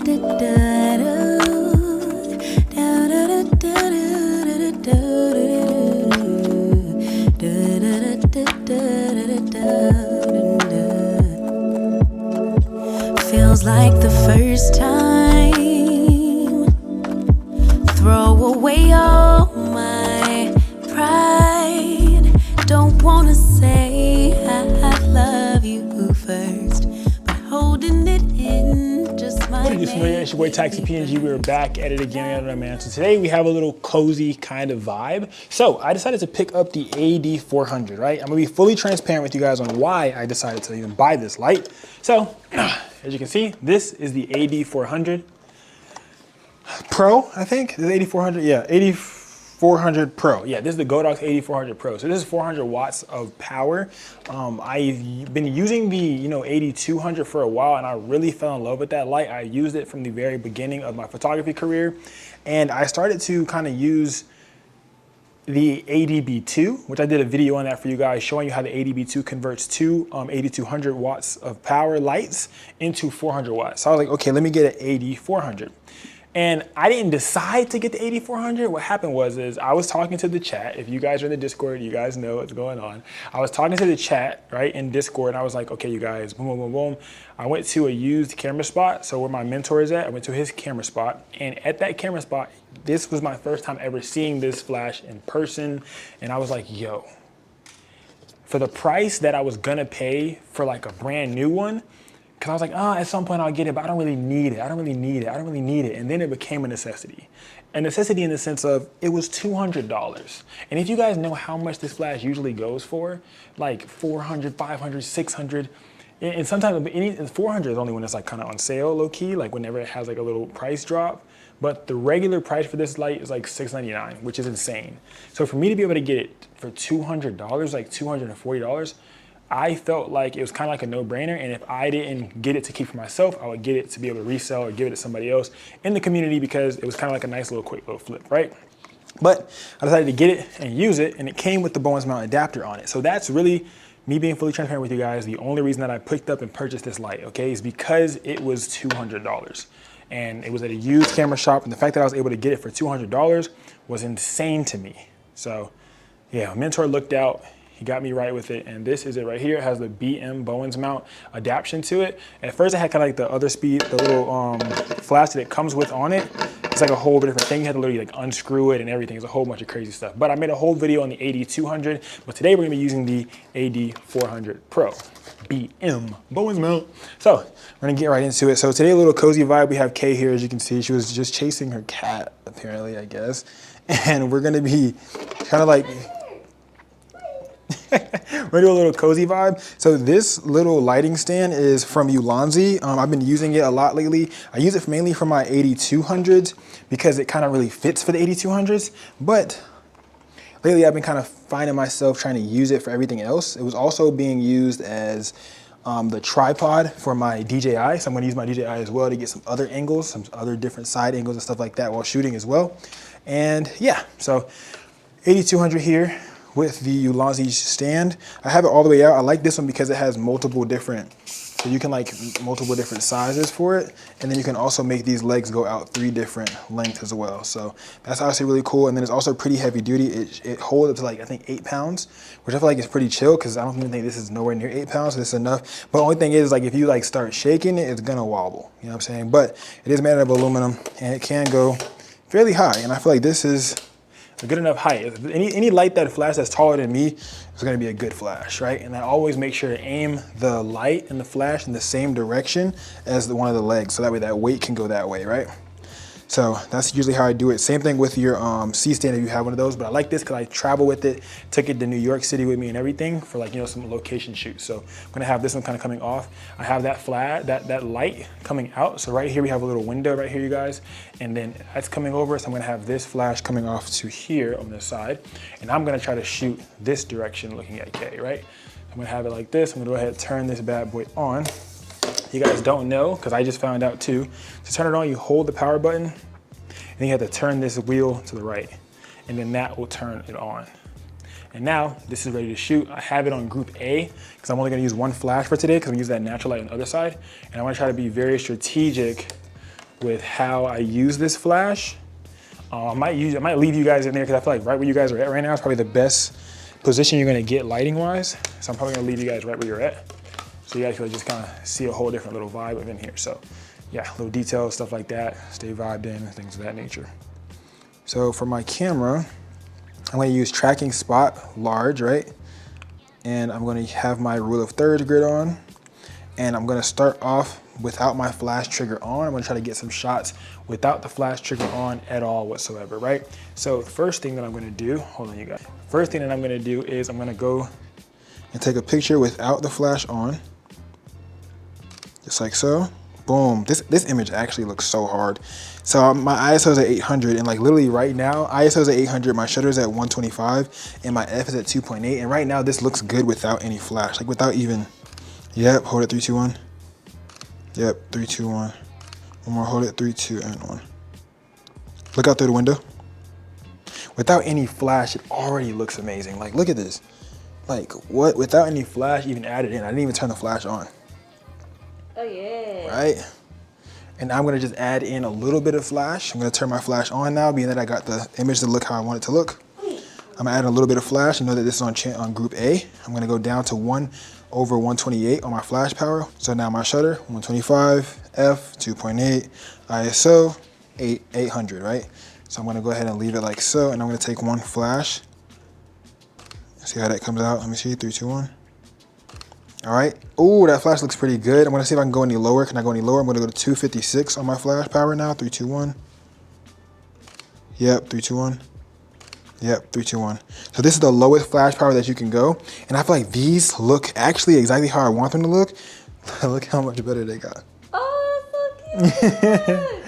Feels like the first time. Throw away all my pride. Don't wanna say I love you first, but holding it in just might. What are you familiar? It's your boy Taxi Png. We're back at it again, man. So today we have a little cozy kind of vibe. So I decided to pick up the AD400, right? I'm gonna be fully transparent with you guys on why I decided to even buy this light. So as you can see, this is the AD400 Pro, I think. This is AD400, yeah, AD400 Pro. Yeah, this is the Godox AD400 Pro. So this is 400 watts of power. I've been using the AD200 for a while, and I really fell in love with that light. I used it from the very beginning of my photography career, and I started to kind of use the ADB2, which I did a video on that for you guys, showing you how the ADB2 converts two 8200 watts of power lights into 400 watts. So I was like, okay, let me get an AD400. And I didn't decide to get the AD400. What happened was I was talking to the chat. If you guys are in the Discord, you guys know what's going on. I was talking to the chat, right, in Discord, and I was like, okay, you guys, boom, boom, boom, boom. I went to a used camera spot. So where my mentor is at, I went to his camera spot. And at that camera spot, this was my first time ever seeing this flash in person. And I was like, yo, for the price that I was gonna pay for like a brand new one, because I was like, at some point I'll get it, but I don't really need it. I don't really need it. And then it became a necessity. A necessity in the sense of it was $200. And if you guys know how much this flash usually goes for, like 400, 500, 600, and sometimes 400 is only when it's like kind of on sale, low key, like whenever it has like a little price drop. But the regular price for this light is like $699, which is insane. So for me to be able to get it for $200, like $240, I felt like it was kind of like a no-brainer, and if I didn't get it to keep for myself, I would get it to be able to resell or give it to somebody else in the community, because it was kind of like a nice little quick little flip, right? But I decided to get it and use it, and it came with the Bowens mount adapter on it. So that's really me being fully transparent with you guys. The only reason that I picked up and purchased this light, okay, is because it was $200. And it was at a used camera shop, and the fact that I was able to get it for $200 was insane to me. So yeah, my mentor looked out. He got me right with it, and this is it right here. It has the BM Bowens mount adaptation to it. At first, I had kind of like the other speed, the little flash that it comes with on it. It's like a whole different thing. You have to literally like unscrew it and everything. It's a whole bunch of crazy stuff. But I made a whole video on the AD200, but today we're gonna be using the AD400 Pro. BM Bowens mount. So we're gonna get right into it. So today, a little cozy vibe. We have Kay here, as you can see. She was just chasing her cat, apparently, I guess. And we're gonna be kind of like, we're gonna do a little cozy vibe. So this little lighting stand is from Ulanzi. I've been using it a lot lately. I use it mainly for my 8200s because it kind of really fits for the 8200s. But lately I've been kind of finding myself trying to use it for everything else. It was also being used as the tripod for my DJI. So I'm gonna use my DJI as well to get some other angles, some other different side angles and stuff like that while shooting as well. And yeah, so 8200 here with the Ulanzi stand. I have it all the way out. I like this one because it has multiple different, so you can like multiple different sizes for it. And then you can also make these legs go out 3 different lengths as well. So that's obviously really cool. And then it's also pretty heavy duty. It holds up to like, I think 8 pounds, which I feel like is pretty chill, because I don't even think this is nowhere near 8 pounds. So this is enough. But the only thing is, like, if you like start shaking it, it's gonna wobble. You know what I'm saying? But it is made out of aluminum, and it can go fairly high. And I feel like this is a good enough height. Any light that flash that's taller than me is gonna be a good flash, right? And I always make sure to aim the light and the flash in the same direction as one of the legs, so that way that weight can go that way, right? So that's usually how I do it. Same thing with your C-stand if you have one of those, but I like this because I travel with it, took it to New York City with me and everything for, like, some location shoots. So I'm gonna have this one kind of coming off. I have that that light coming out. So right here we have a little window right here, you guys, and then that's coming over. So I'm gonna have this flash coming off to here on this side, and I'm gonna try to shoot this direction looking at Kay, right? I'm gonna have it like this. I'm gonna go ahead and turn this bad boy on. You guys don't know, because I just found out too. To turn it on, you hold the power button, and then you have to turn this wheel to the right, and then that will turn it on. And now this is ready to shoot. I have it on group A, because I'm only gonna use one flash for today, because I'm gonna use that natural light on the other side. And I wanna try to be very strategic with how I use this flash. I might leave you guys in there because I feel like right where you guys are at right now is probably the best position you're gonna get lighting wise. So I'm probably gonna leave you guys right where you're at. So you guys can just kind of see a whole different little vibe of in here. So yeah, little details, stuff like that, stay vibed in, things of that nature. So for my camera, I'm gonna use tracking spot large, right? And I'm gonna have my rule of thirds grid on. And I'm gonna start off without my flash trigger on. I'm gonna try to get some shots without the flash trigger on at all whatsoever, right? So first thing that I'm gonna do, hold on you guys. First thing that I'm gonna do is I'm gonna go and take a picture without the flash on. Just like so, boom. This image actually looks so hard. So my ISO is at 800 and like literally right now, ISO is at 800, my shutter is at 125 and my F is at 2.8. And right now this looks good without any flash, like without even, yep, hold it, 3, 2, 1. Yep, 3, 2, 1. One more, hold it, 3, 2, and 1. Look out through the window. Without any flash, it already looks amazing. Like, look at this. Like, what? Without any flash even added in. I didn't even turn the flash on. Oh, yeah. Right? And I'm gonna just add in a little bit of flash. I'm gonna turn my flash on now, being that I got the image to look how I want it to look. I'm gonna add a little bit of flash and know that this is on group A. I'm gonna go down to 1/128 on my flash power. So now my shutter, 125, F, 2.8, ISO, 800, right? So I'm gonna go ahead and leave it like so, and I'm gonna take one flash. See how that comes out? Let me see, 3, 2, 1. All right. Oh, that flash looks pretty good. I'm gonna see if I can go any lower. Can I go any lower? I'm gonna go to 256 on my flash power now. 3, 2, 1. Yep, 3, 2, 1. Yep, 3, 2, 1. So this is the lowest flash power that you can go. And I feel like these look actually exactly how I want them to look. Look how much better they got. Oh, so cute.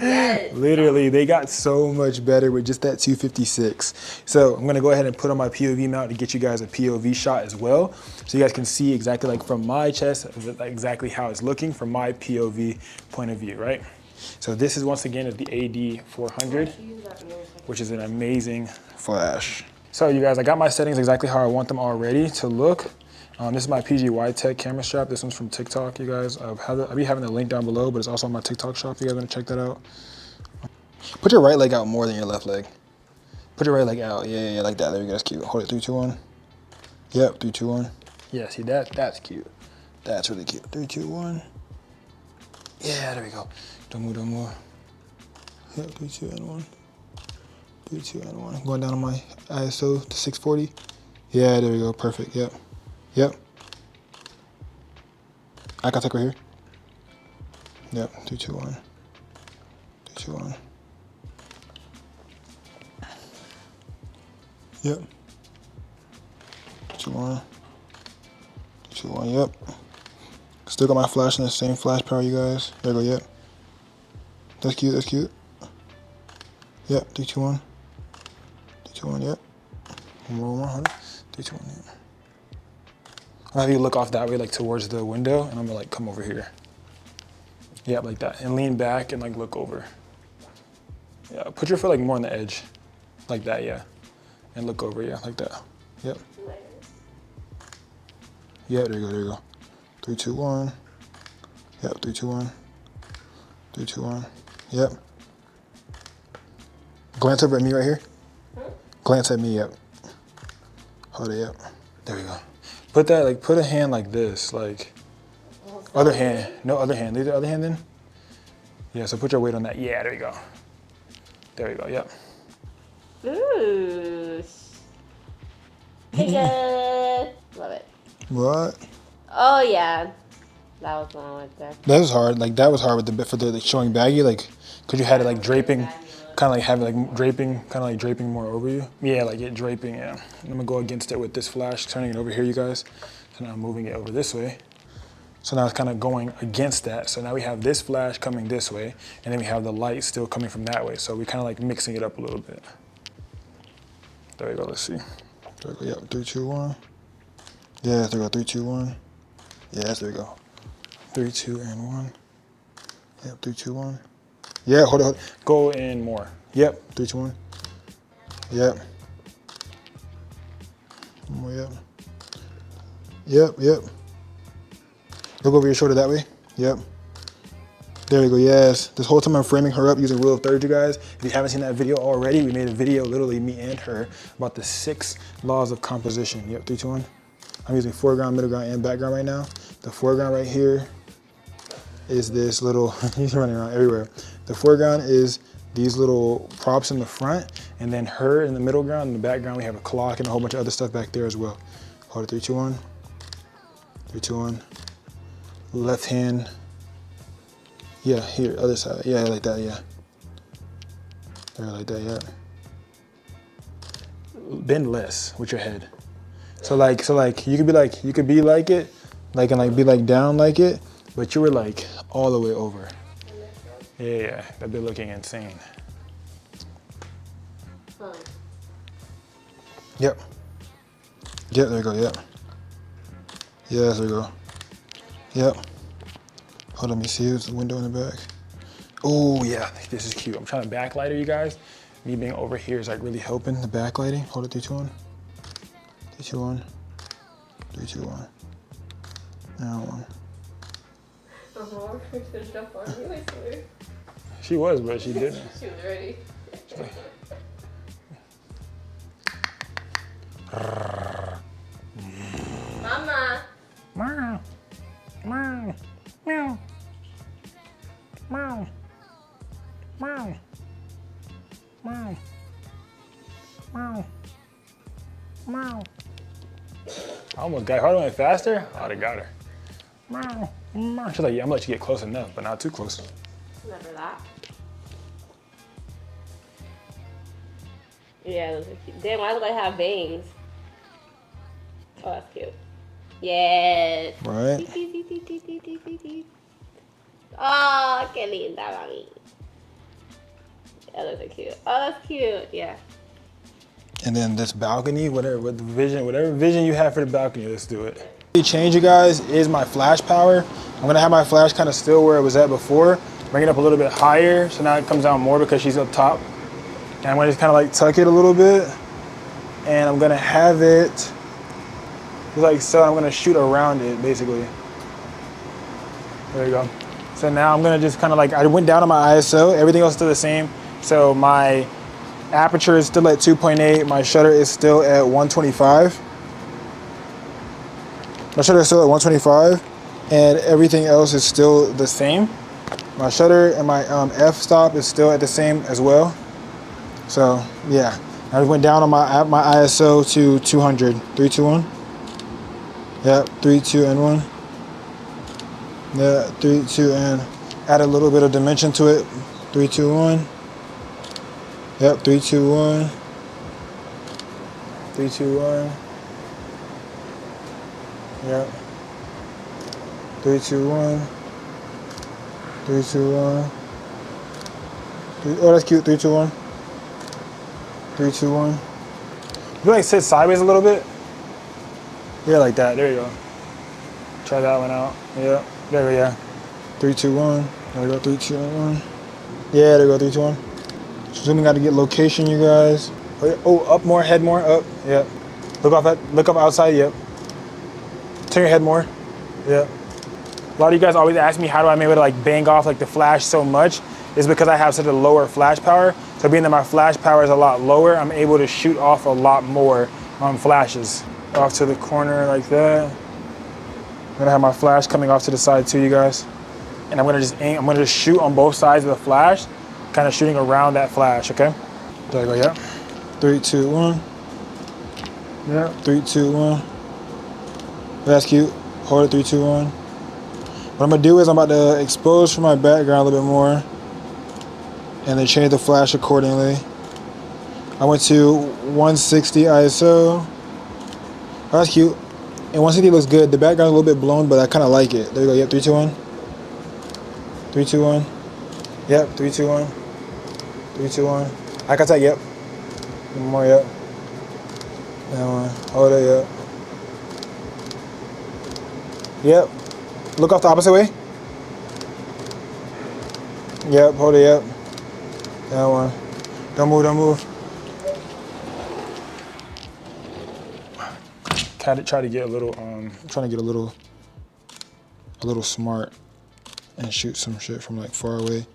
Yes. Literally, they got so much better with just that 256. So I'm gonna go ahead and put on my POV mount to get you guys a POV shot as well. So you guys can see exactly like from my chest, exactly how it's looking from my POV point of view, right? So this is once again is the AD400, which is an amazing flash. So you guys, I got my settings exactly how I want them already to look. This is my PGY Tech camera strap. This one's from TikTok, you guys. I'll be having the link down below, but it's also on my TikTok shop if you guys want to check that out. Put your right leg out more than your left leg. Put your right leg out. Yeah, like that. There you go. That's cute. Hold it. 3, 2, 1. Yep. 3, 2, 1. Yeah. See that's cute. That's really cute. 3, 2, 1. Yeah. There we go. Don't move. Yep. 3, 2, and 1. 3, 2, and 1. Going down on my ISO to 640. Yeah. There we go. Perfect. Yep. Eye contact right here. Yep. 3, 2, 1. 3, 2, 1. Yep. 2, 1. 2, 1. Yep. Still got my flash in the same flash power, you guys. There we go. Yep. That's cute. Yep. 3, 2, 1. 3, 2, 1. Yep. One more. 100. 3, 2, 1. Yep. I'll have you look off that way, like towards the window, and I'm gonna like come over here. Yep, like that, and lean back and like look over. Yeah, put your foot like more on the edge, like that. Yeah. And look over, yeah, like that. Yep. Yeah, there you go. 3, 2, 1. Yep, 3, 2, 1. 3, 2, 1. Yep. Glance over at me right here. Glance at me, yep. Hold it, yep. There we go. Put a hand like this, like, other hand. No, other hand. Leave the other hand in. Yeah, so put your weight on that. Yeah, there you go. There you go, yep. Ooh. Good. Love it. What? Oh, yeah. That was one right there. That was hard. Like, that was hard with the bit for the like, showing baggy. Like, because you had it like draping, kind of like have it like draping more over you. Yeah, like it draping, yeah. I'm gonna go against it with this flash, turning it over here, you guys. So now I'm moving it over this way. So now it's kind of going against that. So now we have this flash coming this way, and then we have the light still coming from that way. So we're kind of like mixing it up a little bit. There we go, let's see. There we go, yep, 3, 2, 1. Yeah, there we go, 3, 2, 1. Yes, there we go. 3, 2, and 1. Yep, 3, 2, 1. Yeah, hold it. Go in more. Yep, 3, 2, 1. Yep. One more, yep. Yep. Look over your shoulder that way. Yep. There we go, yes. This whole time I'm framing her up using rule of thirds, you guys. If you haven't seen that video already, we made a video, literally me and her, about the 6 laws of composition. Yep, 3, 2, 1. I'm using foreground, middle ground, and background right now. The foreground right here is this little, he's running around everywhere. The foreground is these little props in the front, and then her in the middle ground. In the background, we have a clock and a whole bunch of other stuff back there as well. Hold it, 3, 2, 1. 3, 2, 1. Left hand. Yeah, here, other side. Yeah, like that, yeah. There, like that, yeah. Bend less with your head. So like you could be like it, like and like be like down like it, but you were like all the way over. Yeah, that'd be looking insane. Yep. Yep, there you go, yep. Yes, there you go. Yep. Hold on, let me see, there's a window in the back. Oh yeah, this is cute. I'm trying to backlight her, you guys. Me being over here is like really helping the backlighting. Hold it, 3, 2, 1. 3, 2, 1. 3, 2, 1. Now 1. She was, but she didn't. She was ready. Mama. Meow. Meow. Meow. Meow. Meow. Meow. Meow. Meow. I almost got her. How do I went faster? I would have got her. Meow. Meow. She's like, yeah, I'm gonna let you get close enough, but not too close. Never that. Yeah, those are cute. Damn, why do I have bangs? Oh, that's cute. Yes. Right. Oh, qué linda, mami. Yeah, those are cute. Oh, that's cute. Yeah. And then this balcony, whatever vision you have for the balcony, let's do it. The change, you guys, is my flash power. I'm gonna have my flash kind of still where it was at before, bring it up a little bit higher, so now it comes down more because she's up top. And I'm gonna just kind of like tuck it a little bit, and I'm gonna have it just like so. I'm gonna shoot around it, basically. There you go. So now I'm gonna just kind of like, I went down on my ISO, everything else is still the same. So my aperture is still at 2.8, my shutter is still at 125. My shutter is still at 125, and everything else is still the same. My shutter and my f-stop is still at the same as well. So yeah, I went down on my ISO to 200. 3, 2, 1. Yep, 3, 2, and 1. Yeah, 3, 2, and add a little bit of dimension to it. 3, 2, 1. Yep, 3, 2, 1. 3, 2, 1. Yep. 3, 2, 1. 3, 2, 1. Oh, that's cute. 3, 2, 1. 3, 2, 1. You like sit sideways a little bit? Yeah, like that. There you go. Try that one out. Yeah. There we go. Yeah. 3, 2, 1. There we go. 3, 2, 1. Yeah, there we go. 3, 2, 1. Zooming out to get location, you guys. Oh, yeah. Oh, up more, head more, up. Yep. Look up outside. Yep. Turn your head more. Yep. A lot of you guys always ask me how do I be able to like bang off like the flash so much. Is because I have such a lower flash power. So being that my flash power is a lot lower, I'm able to shoot off a lot more flashes. Off to the corner like that. I'm gonna have my flash coming off to the side too, you guys. And I'm gonna just shoot on both sides of the flash, kind of shooting around that flash, okay? There you go, yeah. 3, 2, 1. Yeah, 3, 2, 1. That's cute. Hold it, 3, 2, 1. What I'm gonna do is I'm about to expose for my background a little bit more, and then change the flash accordingly. I went to 160 ISO. Oh, that's cute. And 160 looks good. The background's a little bit blown, but I kind of like it. There you go. Yep, 3, 2, 1. 3, 2, 1. Yep, 3, 2, 1. 3, 2, 1. I got that. Yep. One more. Yep. That one. Hold it. Yep. Yep. Look off the opposite way. Yep. Hold it. Yep. That one. Don't move. Don't move. Try to get a little. Trying to get a little smart. and shoot some shit from like far away.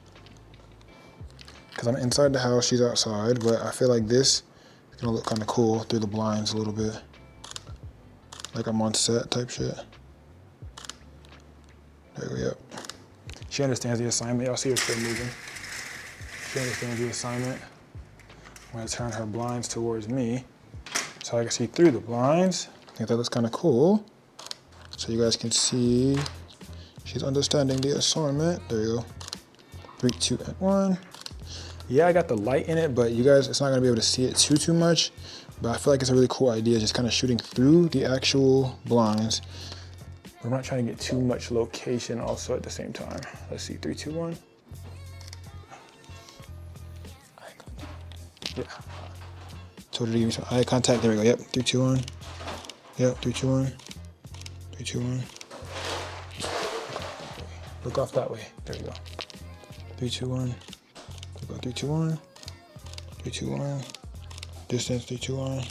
Cause I'm inside the house, she's outside, but I feel like this is gonna look kind of cool through the blinds a little bit. Like I'm on set type shit. There we go. She understands the assignment. Y'all see her still moving. She understands the assignment. I'm gonna turn her blinds towards me so I can see through the blinds. I think that looks kind of cool. So you guys can see she's understanding the assignment. There you go. 3, 2, and 1. Yeah, I got the light in it, but you guys, it's not gonna be able to see it too much. But I feel like it's a really cool idea, just kind of shooting through the actual blinds. I'm not trying to get too much location also at the same time. Let's see, 3, 2, 1. Yeah. Totally give me some eye contact. There we go. Yep. 3, 2, 1. Yep. 3, 2, 1. 3, 2, 1. Look off that way. There we go. 3, 2, 1. 3, 2, 1. 3, 2, 1. Distance. 3, 2, 1.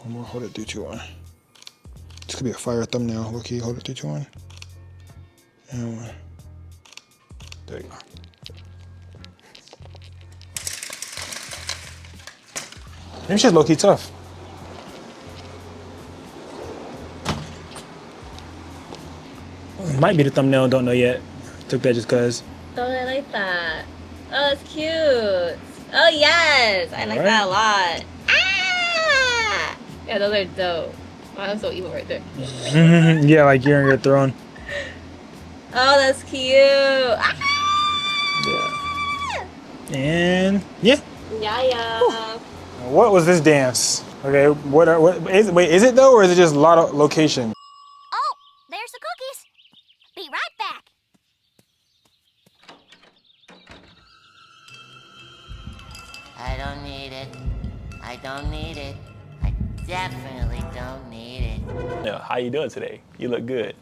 One more. Hold it. 3, 2, 1. This could be a fire thumbnail. Low key. Hold it. 3, 2, 1. And 1. There you go. Maybe she's low-key tough. Might be the thumbnail, don't know yet. Took that just cause. Oh, I like that. Oh, it's cute. Oh, yes. I like that a lot. Ah! Yeah, those are dope. Oh, that's so evil right there. Yeah, like you're in your throne. Oh, that's cute. Ah! Yeah. And yeah. Yeah. Whew. What was this dance? Okay, what is it? Wait, is it though, or is it just a lot of location? Oh, there's the cookies. Be right back. I don't need it. I don't need it. I definitely don't need it. Yeah, how you doing today? You look good.